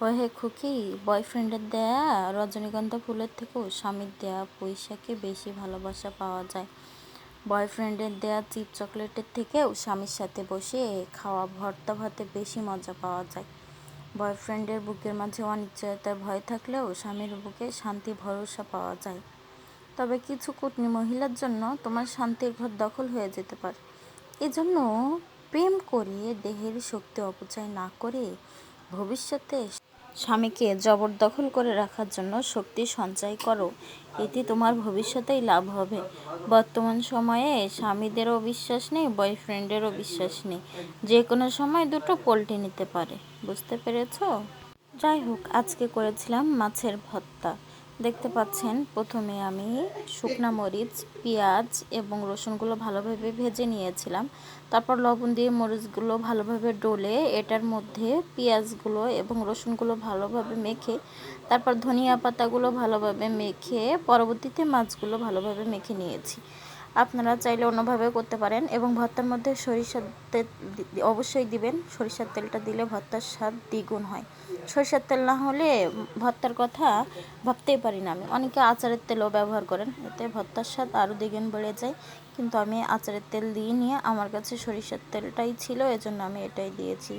কহে খুকি, বয়ফ্রেন্ডের দেয়া রজনীগন্ধা ফুলের থেকেও স্বামীর দেয়া পুঁইশাকে বেশি ভালোবাসা পাওয়া যায়। বয়ফ্রেন্ডের দেয়া চিপ চকলেটের থেকেও স্বামীর সাথে বসে খাওয়া ভর্তা ভাতে বেশি মজা পাওয়া যায়। বয়ফ্রেন্ডের বুকের মাঝে অনিশ্চয়তার ভয় থাকলেও স্বামীর বুকে শান্তি ভরসা পাওয়া যায়। তবে কিছু কুটনি মহিলার জন্য তোমার শান্তির ঘর দখল হয়ে যেতে পারে। এজন্য প্রেম করে দেহের শক্তি অপচয় না করে ভবিষ্যতে স্বামীকে জবরদখল করে রাখার জন্য শক্তি সঞ্চয় করো। এতে তোমার ভবিষ্যতেই লাভ হবে। বর্তমান সময়ে স্বামীদেরও বিশ্বাস নেই, বয়ফ্রেন্ডেরও বিশ্বাস নেই। যে কোনো সময় দুটো পল্টে নিতে পারে। বুঝতে পেরেছো? যাই হোক, আজকে করেছিলাম মাছের ভর্তা। দেখতে পাচ্ছেন, প্রথমে আমি শুকনা মরিচ, পেঁয়াজ এবং রসুনগুলো ভালোভাবে ভেজে নিয়েছিলাম। তারপর লবণ দিয়ে মরিচগুলো ভালোভাবে ডলে এটার মধ্যে পেঁয়াজগুলো এবং রসুনগুলো ভালোভাবে মেখে, তারপর ধনিয়া পাতাগুলো ভালোভাবে মেখে পরবর্তীতে মাছগুলো ভালোভাবে মেখে নিয়েছি। আপনারা চাইলে অন্যভাবে করতে পারেন। এবং ভর্তার মধ্যে সরিষার তেল অবশ্যই দিবেন। সরিষার তেলটা দিলে ভর্তার স্বাদ দ্বিগুণ হয়। সরিষার তেল না হলে ভর্তার কথা ভাবতেই পারি না আমি। অনেকে আচারের তেলও ব্যবহার করেন, এতে ভর্তার স্বাদ আরও দ্বিগুণ বেড়ে যায়। কিন্তু আমি আচারের তেল দিইনি, আমার কাছে সরিষার তেলটাই ছিল, এজন্য আমি এটাই দিয়েছি।